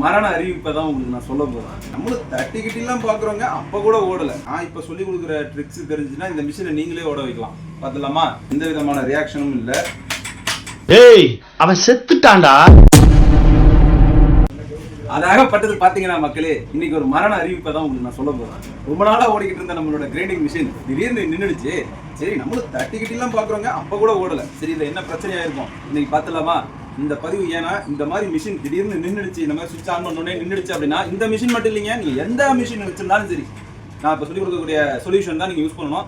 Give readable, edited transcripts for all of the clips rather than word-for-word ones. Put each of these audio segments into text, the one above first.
மரண அறிவிப்பை தான் உங்களுக்கு நான் சொல்ல போகிறேன். நம்மளும் தட்டிக்கிட்டெல்லாம் பார்க்குறோங்க, அப்போ கூட ஓடலை. நான் இப்போ சொல்லி கொடுக்குற ட்ரிக்ஸ் தெரிஞ்சுன்னா இந்த மிஷினை நீங்களே ஓட வைக்கலாம். பார்த்துலாமா? எந்த விதமான ரியாக்ஷனும் இல்லை. ஏய், அவன் செத்துட்டான்டா. அதாகப்பட்டது பார்த்தீங்கன்னா மக்களே, இன்னைக்கு ஒரு மரண அறிவிப்பை தான் உங்களுக்கு நான் சொல்ல போகிறேன். ரொம்ப நாளாக ஓடிக்கிட்டு இருந்த நம்மளோட கிரைண்டிங் மிஷின் திடீர்னு நின்றுடுச்சு. சரி, நம்மளும் தட்டிக்கிட்டெல்லாம் பார்க்குறோங்க, அப்போ கூட ஓடலை. சரி, இதில் என்ன பிரச்சனையாக இருக்கும் இன்னைக்கு பார்த்துலாமா? இந்த பதிவு ஏன்னா இந்த மாதிரி மிஷின் திடீர்னு நின்றுடுச்சு, இந்த மாதிரி சுவிட்ச் ஆன் பண்ணோடனே நின்றுடுச்சு அப்படின்னா, இந்த மிஷின் மட்டும் இல்லைங்க, நீங்கள் எந்த மிஷின் வச்சிருந்தாலும் சரி, நான் இப்போ சொல்லிக் கொடுக்கக்கூடிய சொல்யூஷன் தான் நீங்கள் யூஸ் பண்ணணும்.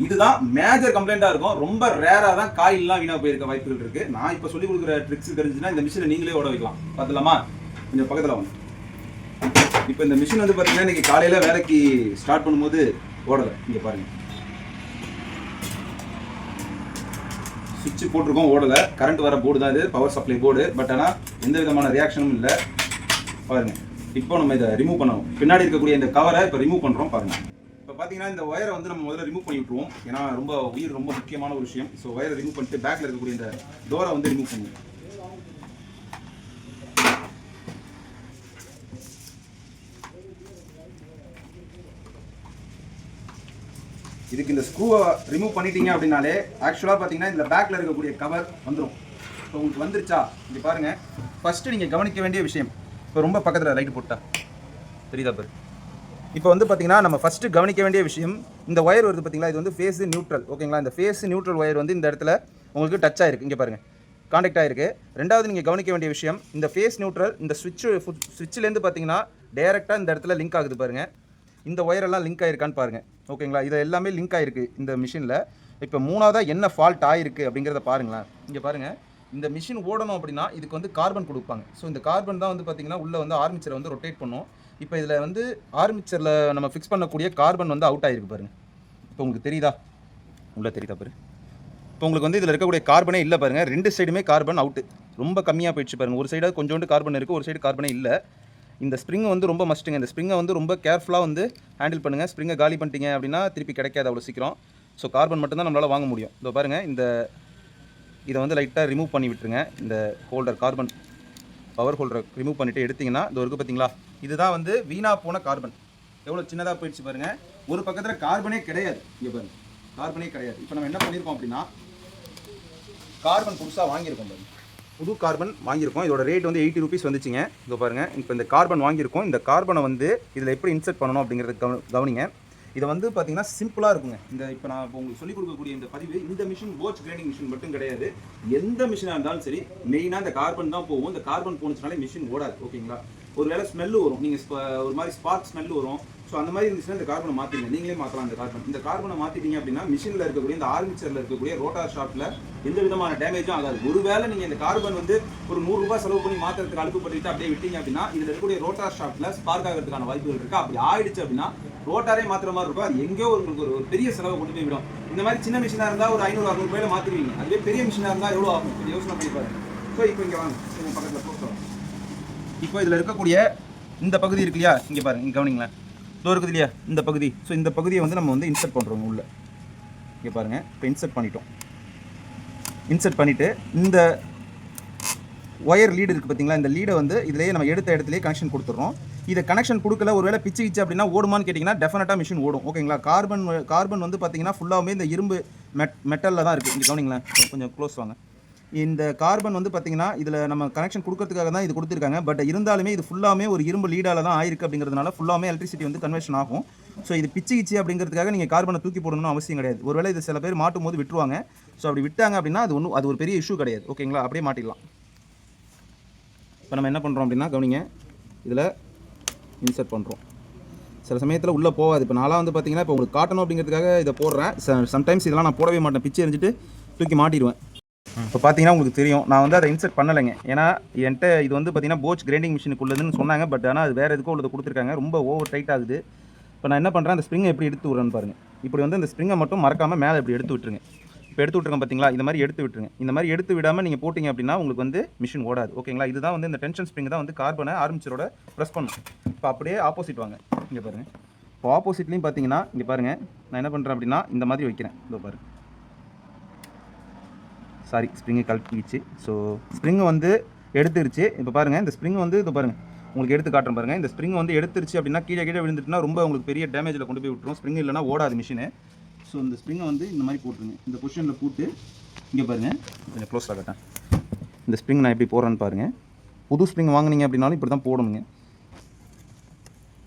இதுதான் மேஜர் கம்ப்ளைண்ட்டாக இருக்கும். ரொம்ப ரேராக தான் காயிலெலாம் வீணாக போயிருக்க வாய்ப்புகள் இருக்குது. நான் இப்போ சொல்லிக் கொடுக்குற ட்ரிக்ஸ் தெரிஞ்சுன்னா இந்த மிஷினை நீங்களே ஓட வைக்கலாம். பார்த்துலாமா? கொஞ்சம் பக்கத்தில் வாங்க. இப்போ இந்த மிஷின் வந்து பார்த்தீங்கன்னா இன்றைக்கி காலையில் வேலைக்கு ஸ்டார்ட் பண்ணும்போது ஓடலை. இங்கே பாருங்கள், சுவிட்ச் போட்டிருக்கோம், ஓடலை. கரண்ட் வர போர்டு தான் இது, பவர் சப்ளை போர்டு. பட் ஆனால் எந்த விதமான ரியாக்ஷனும் இல்லை. பாருங்கள், இப்போ நம்ம இதை ரிமூவ் பண்ணணும். பின்னாடி இருக்கக்கூடிய இந்த கவரை இப்போ ரிமூவ் பண்ணுறோம். பாருங்கள், இப்போ பார்த்தீங்கன்னா இந்த ஒயரை வந்து நம்ம முதல்ல ரிமூவ் பண்ணி விட்டுருவோம். ஏன்னா ரொம்ப உயிர் ரொம்ப முக்கியமான ஒரு விஷயம். ஸோ ஒயரை ரிமூவ் பண்ணிட்டு பேக்கில் இருக்கக்கூடிய இந்த டோரை வந்து ரிமூவ் பண்ணுவோம். இதுக்கு இந்த ஸ்க்ரூவை ரிமூவ் பண்ணிட்டீங்க அப்படின்னாலே ஆக்சுவலாக பார்த்தீங்கன்னா இந்த பேக்கில் இருக்கக்கூடிய கவர் வந்துடும். இப்போ உங்களுக்கு வந்துருச்சா? இங்கே பாருங்கள், ஃபஸ்ட்டு நீங்கள் கவனிக்க வேண்டிய விஷயம், இப்போ ரொம்ப பக்கத்தில் லைட்டு போட்டா தெரியுதா பாரு. இப்போ வந்து பார்த்தீங்கன்னா நம்ம ஃபஸ்ட்டு கவனிக்க வேண்டிய விஷயம், இந்த ஒயர் வருது பார்த்தீங்களா, இது வந்து ஃபேஸ் நியூட்ரல். ஓகேங்களா? இந்த ஃபேஸ் நியூட்ரல் ஒயர் வந்து இந்த இடத்துல உங்களுக்கு டச் ஆகிருக்கு. இங்கே பாருங்கள், கான்டாக்ட் ஆகிருக்கு. ரெண்டாவது நீங்கள் கவனிக்க வேண்டிய விஷயம், இந்த ஃபேஸ் நியூட்ரல் இந்த ஸ்விட்ச்லேருந்து பார்த்தீங்கன்னா டேரெக்டாக இந்த இடத்துல லிங்க் ஆகுது பாருங்கள். இந்த ஒயரெல்லாம் லிங்க் ஆகிருக்கான்னு பாருங்கள். ஓகேங்களா? இது எல்லாமே லிங்க் ஆகிருக்கு இந்த மிஷினில். இப்போ மூணாவதாக என்ன ஃபால்ட் ஆகிருக்கு அப்படிங்கிறத பாருங்களேன். இங்கே பாருங்கள், இந்த மிஷின் ஓடணும் அப்படின்னா இதுக்கு வந்து கார்பன் கொடுப்பாங்க. ஸோ இந்த கார்பன் தான் வந்து பார்த்திங்கன்னா உள்ளே வந்து ஆர்மிச்சரை வந்து ரொட்டேட் பண்ணும். இப்போ இதில் வந்து ஆர்மிச்சரில் நம்ம ஃபிக்ஸ் பண்ணக்கூடிய கார்பன் வந்து அவுட் ஆகிருக்கு பாருங்கள். இப்போ உங்களுக்கு தெரியுதா? உள்ளே தெரியுதா பாரு. இப்போ உங்களுக்கு வந்து இதில் இருக்கக்கூடிய கார்பனே இல்லை பாருங்கள். ரெண்டு சைடுமே கார்பன் அவுட்டு, ரொம்ப கம்மியாக போயிடுச்சு பாருங்கள். ஒரு சைடாக கொஞ்சோண்டு கார்பன் இருக்குது, ஒரு சைடு கார்பனே இல்லை. இந்த ஸ்ப்ரிங் வந்து ரொம்ப மஸ்ட்டுங்க. இந்த ஸ்ப்ரிங்கை வந்து ரொம்ப கேர்ஃபுல்லாக வந்து ஹேண்டில் பண்ணுங்கள். ஸ்ப்ரிங்கை காலி பண்ணிட்டீங்க அப்படின்னா திருப்பி கிடைக்காது அவ்வளோ சீக்கிரம். ஸோ கார்பன் மட்டும்தான் நம்மளால் வாங்க முடியும். இதோ பாருங்கள், இதை வந்து லைட்டாக ரிமூவ் பண்ணி விட்டுருங்க. இந்த ஹோல்டர், கார்பன் பவர் ஹோல்டரை ரிமூவ் பண்ணிவிட்டு எடுத்திங்கன்னா இது இருக்குது பார்த்தீங்களா, இதுதான் வந்து வீணாக போன கார்பன். எவ்வளோ சின்னதாக போயிடுச்சு பாருங்கள். ஒரு பக்கத்தில் கார்பனே கிடையாது. இங்கே பாருங்கள், கார்பனே கிடையாது. இப்போ நம்ம என்ன பண்ணியிருக்கோம் அப்படின்னா, கார்பன் புதுசாக வாங்கியிருக்கோம் பாருங்கள், புது கார்பன் வாங்கியிருக்கோம். இதோட ரேட் வந்து 80 ரூபீஸ் வந்துச்சுங்க. இதோ பாருங்கள், இப்போ இந்த கார்பன் வாங்கியிருக்கோம். இந்த கார்பனை வந்து இதில் எப்படி இன்சர்ட் பண்ணணும் அப்படிங்கிறத கவனிங்க. இதை வந்து பார்த்தீங்கன்னா சிம்பிளாக இருக்குங்க. இப்போ நான் இப்போ உங்களுக்கு சொல்லிக் கொடுக்கக்கூடிய இந்த பதிவு, இந்த மிஷின் போச் கிரைண்டிங் மிஷின் மட்டும் கிடையாது, எந்த மிஷினாக இருந்தாலும் சரி, மெயினாக இந்த கார்பன் தான் போகும். இந்த கார்பன் போனுச்சுனாலே மிஷின் ஓடாது. ஓகேங்களா? ஒரு வேளை ஸ்மெல்லு வரும், நீங்கள் ஒரு மாதிரி ஸ்பார்க் ஸ்மெல்லு வரும். ஸோ அந்த மாதிரி இருந்துச்சுன்னா இந்த கார்பனை மாற்றிடுங்க. நீங்களே மாற்றலாம். இந்த கார்பனை மாற்றிட்டீங்க அப்படின்னா மிஷினில் இருக்கக்கூடிய இந்த ஆர்மிச்சரில் இருக்கக்கூடிய ரோட்டார் ஷாஃப்ட்டில் எந்த விதமான டேமேஜும் ஆகாது. ஒருவேளை நீங்கள் இந்த கார்பன் வந்து ஒரு 100 ரூபாய் செலவு பண்ணி மாற்றுறதுக்கு அனுப்பப்பட்டு அப்படியே விட்டீங்க அப்படின்னா இதில் இருக்கக்கூடிய ரோட்டார் ஷாஃப்ட்டில் ஸ்பார்க் ஆகிறதுக்கான வாய்ப்புகள் இருக்குது. அப்படி ஆயிடுச்சு அப்படின்னா ரோட்டாரே மாற்றுற மாதிரி இருக்கும். அது எங்கேயோ உங்களுக்கு ஒரு பெரிய செலவை கொண்டு போய் விடும். இந்த மாதிரி சின்ன மிஷினாக இருந்தால் ஒரு 500-600 ரூபாயில் மாற்றிடுவீங்க. அதுவே பெரிய மிஷினாக இருந்தால் எவ்வளோ ஆகும் யோசனை பண்ணி பாருங்க. ஸோ இப்போ இங்கே வாங்க, பக்கத்தில் போகிறோம். இப்போ இதில் இருக்கக்கூடிய இந்த பகுதி இருக்கு இல்லையா, இங்கே பாருங்க, இங்கே கவனிங்களேன், இதோ இருக்குது இல்லையா இந்த பகுதி. ஸோ இந்த பகுதியை வந்து நம்ம வந்து இன்சர்ட் பண்ணுறோம் உள்ள. இங்கே பாருங்கள், இப்போ இன்சர்ட் பண்ணிட்டோம். இன்சர்ட் பண்ணிவிட்டு இந்த ஒயர் லீடு இருக்குது பார்த்தீங்களா, இந்த லீடை வந்து இதிலேயே நம்ம எடுத்த இடத்துலேயே கனெக்ஷன் கொடுத்துட்றோம். இதை கனெக்ஷன் கொடுக்கல, ஒரு வேளை பிச்சு அப்படின்னா ஓடுமான்னு கேட்டிங்கன்னா டெஃபினட்டாக மிஷின் ஓடும். ஓகேங்களா? கார்பன் வந்து பார்த்தீங்கன்னா ஃபுல்லாகவே இந்த இரும்பு மெட்டலில் தான் இருக்குது. இங்கே கவனிங்களேன், கொஞ்சம் க்ளோஸ் வாங்க. இந்த கார்பன் வந்து பார்த்தீங்கன்னா இதில் நம்ம கனெக்ஷன் கொடுக்கறதுக்காக தான் இது கொடுத்துருக்காங்க. பட் இருந்தாலுமே இது ஃபுல்லாமே ஒரு இரும்பு லீடால் தான் ஆயிருக்கு. அப்படிங்கிறதுனால ஃபுல்லாமே எலக்ட்ரிசிட்டி வந்து கன்வர்ஷன் ஆகும். ஸோ இது பிச்சு அப்படிங்கிறதுக்காக நீங்கள் கார்பனை தூக்கி போடணும்னு அவசியம் கிடையாது. ஒருவேளை இது சில பேர் மாட்டும் போது விட்டுருவாங்க. ஸோ அப்படி விட்டாங்க அப்படின்னா அது ஒரு பெரிய இஷ்யூ கிடையாது. ஓகேங்களா? அப்படியே மாட்டிடலாம். இப்போ நம்ம என்ன பண்ணுறோம் அப்படின்னா கவனிங்க, இதில் இன்சர்ட் பண்ணுறோம். சில சமயத்தில் உள்ளே போகாது. இப்போ நான்லாம் வந்து பார்த்தீங்கன்னா இப்போ உங்களுக்கு காட்டணும் அப்படிங்கிறதுக்காக இதை போடுறேன். சம்டைம்ஸ் இதெல்லாம் நான் போடவே மாட்டேன், பிச்சு எரிஞ்சிட்டு தூக்கி மாட்டிடுவேன். இப்போ பார்த்தீங்கன்னா உங்களுக்கு தெரியும், நான் வந்து அதை இன்சர்ட் பண்ணலைங்க. ஏன்னா என்கிட்ட இது வந்து பார்த்தீங்கன்னா போச் கிரைண்டிங் மிஷினுக்குள்ளதுன்னு சொன்னாங்க. பட் ஆனால் அது வேறு எதுக்கோ உள்ளது கொடுத்துருக்காங்க. ரொம்ப ஓவர் டைட் ஆகுது. இப்போ நான் என்ன பண்ணுறேன், அந்த ஸ்ப்ரிங்கை எப்படி எடுத்து விட்றேன்னு பாருங்கள். இப்படி வந்து அந்த ஸ்ப்ரிங்கை மட்டும் மறக்காமல் மேலே இப்படி எடுத்து விட்டுருங்க. இப்போ எடுத்து விட்டுருங்க பார்த்தீங்களா, இந்த மாதிரி எடுத்து விட்டுருங்க. இந்த மாதிரி எடுத்து விடாமல் நீங்கள் போட்டிங்க அப்படின்னா உங்களுக்கு வந்து மிஷின் ஓடாது. ஓகேங்களா? இதுதான் வந்து இந்த டென்ஷன் ஸ்ப்ரிங் தான் வந்து கார்பனை ஆர்மிச்சரோட ப்ரெஸ் பண்ணும். இப்போ அப்படியே ஆப்போசிட் வாங்க, இங்கே பாருங்கள். இப்போ ஆப்போசிட்லேயும் பார்த்தீங்கன்னா இங்கே பாருங்கள், நான் என்ன பண்ணுறேன் அப்படின்னா இந்த மாதிரி வைக்கிறேன். இதோ பாருங்கள், சாரி ஸ்ப்ரிங்கை கழட்டிச்சு. ஸோ ஸ்ப்ரிங்கை வந்து எடுத்துருச்சு. இப்போ பாருங்கள், இந்த ஸ்ப்ரிங் வந்து இது பாருங்கள் உங்களுக்கு எடுத்து காட்டுறேன் பாருங்கள். இந்த ஸ்ப்ரிங் வந்து எடுத்துருச்சு அப்படின்னா கீழே விழுந்துட்டுனா ரொம்ப உங்களுக்கு பெரிய டேமேஜில் கொண்டு போய் விட்டுரும். ஸ்ப்ரிங் இல்லைனா ஓடாது மிஷினு. ஸோ இந்த ஸ்ப்ரிங்கை வந்து இந்த மாதிரி போட்டுருங்க. இந்த பொசிஷனில் போட்டு இங்கே பாருங்கள், கொஞ்சம் க்ளோஸாக காட்டேன். இந்த ஸ்ப்ரிங் நான் எப்படி போடுறேன்னு பாருங்கள். புது ஸ்ப்ரிங் வாங்கினீங்க அப்படின்னாலும் இப்படி தான் போடணுங்க.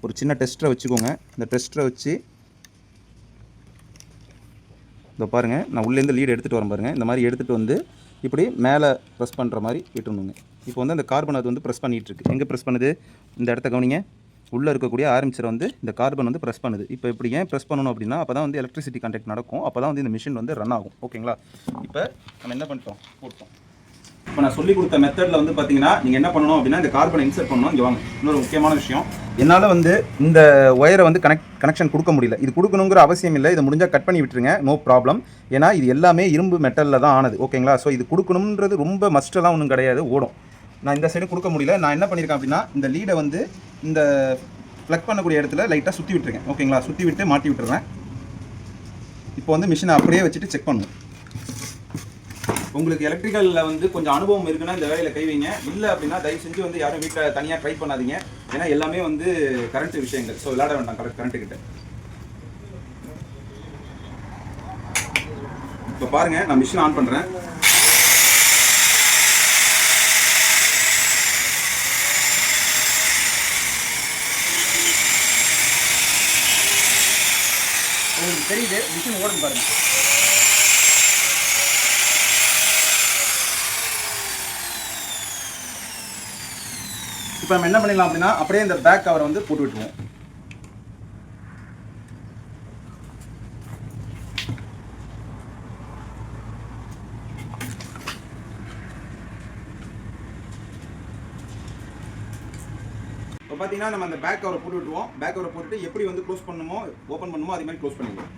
ஒரு சின்ன டெஸ்டரை வச்சுக்கோங்க. இந்த டெஸ்டரை வச்சு இதை பாருங்கள், நான் உள்ளேருந்து லீடு எடுத்துகிட்டு வரேன் பாருங்கள். இந்த மாதிரி எடுத்துகிட்டு வந்து இப்படி மேலே ப்ரெஸ் பண்ணுற மாதிரி விட்டுணுங்க. இப்போ வந்து அந்த கார்பன் அது வந்து ப்ரெஸ் பண்ணிகிட்ருக்கு. எங்கே ப்ரெஸ் பண்ணுது? இந்த இடத்த கவனிங்க. உள்ளே இருக்கக்கூடிய ஆர்மேச்சரை வந்து இந்த கார்பன் வந்து ப்ரெஸ் பண்ணுது. இப்போ இப்படி ஏன் ப்ரெஸ் பண்ணணும் அப்படின்னா அப்போ தான் வந்து எலக்ட்ரிசிட்டி கான்டாக்ட் நடக்கும். அப்போ தான் வந்து இந்த மிஷின் வந்து ரன் ஆகும். ஓகேங்களா? இப்போ நம்ம என்ன பண்ணிட்டோம், போட்டோம். இப்போ நான் சொல்லி கொடுத்த மெத்தடில் வந்து பார்த்தீங்கன்னா நீங்கள் என்ன பண்ணணும் அப்படின்னா இந்த கார்பனை இன்சர்ட் பண்ணணும். இங்கே வாங்க, இன்னொரு முக்கியமான விஷயம். என்னால் வந்து இந்த ஒயரை வந்து கனெக்ஷன் கொடுக்க முடியல. இது கொடுக்கணுங்கிற அவசியம் இல்லை. இதை முடிஞ்சால் கட் பண்ணி விட்டுருங்க, நோ ப்ராப்ளம். ஏன்னா இது எல்லாமே இரும்பு மெட்டலில் தான் ஆனது. ஓகேங்களா? ஸோ இது கொடுக்கணுன்றது ரொம்ப மஸ்ட்டெல்லாம் ஒன்றும் கிடையாது, ஓடும். நான் இந்த சைடு கொடுக்க முடியல. நான் என்ன பண்ணியிருக்கேன் அப்படின்னா இந்த லீடை வந்து இந்த ப்ளக் பண்ணக்கூடிய இடத்துல லைட்டாக சுற்றி விட்டுருக்கேன். ஓகேங்களா? சுற்றி விட்டு மாட்டி விட்டுறேன். இப்போ வந்து மிஷினை அப்படியே வச்சுட்டு செக் பண்ணுவோம். உங்களுக்கு எலக்ட்ரிக்கலில் வந்து கொஞ்சம் அனுபவம் இருக்குன்னா இந்த வேலையில் கை வைங்க. இல்லை அப்படின்னா தயவு செஞ்சு வந்து யாரும் வீட்டில் தனியாக ட்ரை பண்ணாதீங்க. ஏன்னா எல்லாமே வந்து கரண்ட் விஷயங்கள். ஸோ விளையாட வேண்டாம் கரண்ட்டு கிட்ட. இப்போ பாருங்கள், நான் மிஷின் ஆன் பண்ணுறேன். உங்களுக்கு தெரியுது மிஷின் ஓடுது பாருங்கள். இப்போ நம்ம என்ன பண்ணிடலாம் அப்படின்னா அப்படியே இந்த பேக் கவரை வந்து போட்டு விட்டுருவோம். இப்போ பார்த்தீங்கன்னா நம்ம அந்த பேக் கவரை போட்டு விட்டுருவோம். பேக் கவரை போட்டுட்டு எப்படி வந்து க்ளோஸ் பண்ணுமோ ஓப்பன் பண்ணுமோ அதே மாதிரி க்ளோஸ் பண்ணிடுவோம்.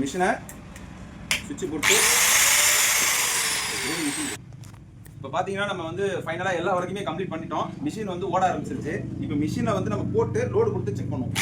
மிஷினை சுவிட்ச் போட்டு இப்போ பார்த்தீங்கன்னா நம்ம வந்து ஃபைனலாக எல்லா வரைக்குமே கம்ப்ளீட் பண்ணிட்டோம். மிஷின் வந்து ஓட ஆரம்பிச்சிருச்சு. இப்போ மிஷினை வந்து நம்ம போட்டு லோடு கொடுத்து செக் பண்ணுவோம்.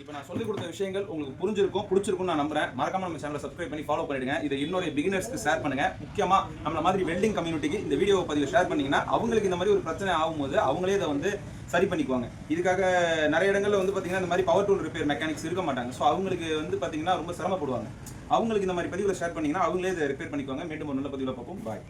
இப்போ நான் சொல்லிக் கொடுத்த விஷயங்கள் உங்களுக்கு புரிஞ்சிருக்கும், பிடிச்சிருக்கும்னு நான் நம்புறேன். மறக்காம நம்ம சேனலை சப்ஸ்கிரைப் பண்ணி ஃபாலோ பண்ணிடுங்க. இதை இன்னொரு பிகினர்ஸ்க்கு ஷேர் பண்ணுங்க. முக்கியமாக நம்மள மாதிரி வெல்டிங் கம்யூனிட்டிக்கு இந்த வீடியோ பதிவு ஷேர் பண்ணீங்கன்னா அவங்களுக்கு இந்த மாதிரி ஒரு பிரச்சனை ஆகும்போது அவங்களே இதை வந்து சரி பண்ணிக்குவாங்க. இதுக்காக நிறைய இடங்களில் வந்து பார்த்தீங்கன்னா இந்த மாதிரி பவர் டூல் ரிப்பேர் மெக்கானிக்ஸ் இருக்க மாட்டாங்க. ஸோ அவங்களுக்கு வந்து பார்த்தீங்கன்னா ரொம்ப சிரமப்படுவாங்க. அவங்களுக்கு இந்த மாதிரி பதிவில் ஷேர் பண்ணிங்கன்னா அவங்களே இதை ரிப்பேர் பண்ணிக்குவாங்க. மீண்டும் ஒரு நல்ல பதிவில் பார்ப்போம். பாய்.